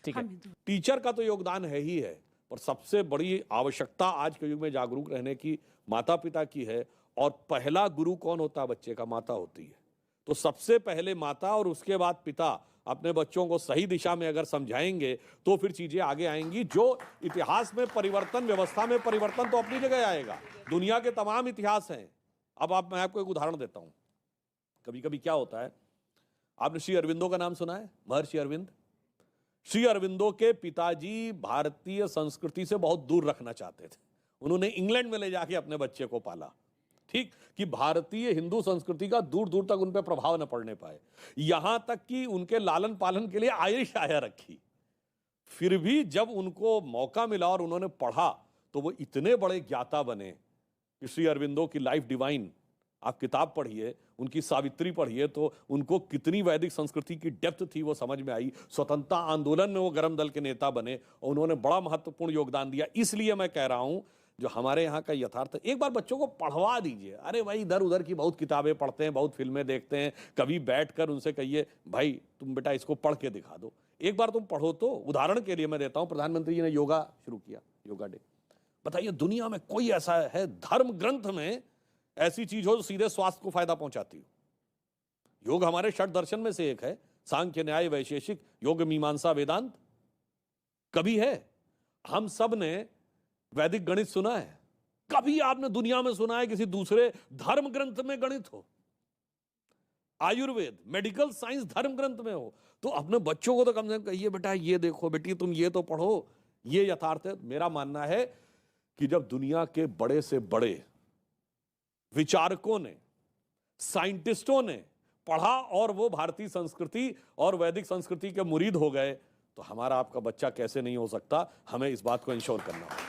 ठीक है। टीचर का तो योगदान है ही है, पर सबसे बड़ी आवश्यकता आज के युग में जागरूक रहने की माता पिता की है। और पहला गुरु कौन होता है? बच्चे का माता होती है। तो सबसे पहले माता और उसके बाद पिता अपने बच्चों को सही दिशा में अगर समझाएंगे तो फिर चीजें आगे आएंगी। जो इतिहास में परिवर्तन, व्यवस्था में परिवर्तन तो अपनी जगह आएगा। दुनिया के तमाम इतिहास हैं। अब मैं आपको एक उदाहरण देता हूं। कभी कभी क्या होता है, आपने श्री अरविंदो का नाम सुना है? महर्षि अरविंद। श्री अरविंदो के पिताजी भारतीय संस्कृति से बहुत दूर रखना चाहते थे। उन्होंने इंग्लैंड में ले जाके अपने बच्चे को पाला, ठीक, कि भारतीय हिंदू संस्कृति का दूर दूर तक उन पर प्रभाव न पड़ने पाए। यहां तक कि उनके लालन पालन के लिए आयरिश आया रखी। फिर भी जब उनको मौका मिला और उन्होंने पढ़ा तो वो इतने बड़े ज्ञाता बने कि श्री अरविंदो की लाइफ डिवाइन, आप किताब पढ़िए, उनकी सावित्री पढ़िए तो उनको कितनी वैदिक संस्कृति की डेप्थ थी वो समझ में आई। स्वतंत्रता आंदोलन में वो गर्म दल के नेता बने और उन्होंने बड़ा महत्वपूर्ण योगदान दिया। इसलिए मैं कह रहा हूं, जो हमारे यहाँ का यथार्थ, एक बार बच्चों को पढ़वा दीजिए। अरे भाई, इधर उधर की बहुत किताबें पढ़ते हैं, बहुत फिल्में देखते हैं, कभी बैठकर उनसे कहिए भाई तुम बेटा इसको पढ़ के दिखा दो, एक बार तुम पढ़ो तो। उदाहरण के लिए मैं देता हूं, प्रधानमंत्री जी ने योगा शुरू किया, योगा डे। बताइए, दुनिया में कोई ऐसा है धर्म ग्रंथ में ऐसी चीज हो जो सीधे स्वास्थ्य को फायदा पहुंचाती हो? योग हमारे षट दर्शन में से एक है, सांख्य, न्याय, वैशेषिक, योग, मीमांसा, वेदांत। कभी है? हम सब ने वैदिक गणित सुना है? कभी आपने दुनिया में सुना है किसी दूसरे धर्म ग्रंथ में गणित हो? आयुर्वेद, मेडिकल साइंस धर्म ग्रंथ में हो? तो अपने बच्चों को तो कम से कम कहिए बेटा ये देखो, बेटी तुम ये तो पढ़ो, ये यथार्थ है। मेरा मानना है कि जब दुनिया के बड़े से बड़े विचारकों ने, साइंटिस्टों ने पढ़ा और वो भारतीय संस्कृति और वैदिक संस्कृति के मुरीद हो गए, तो हमारा आपका बच्चा कैसे नहीं हो सकता? हमें इस बात को इंश्योर करना होगा।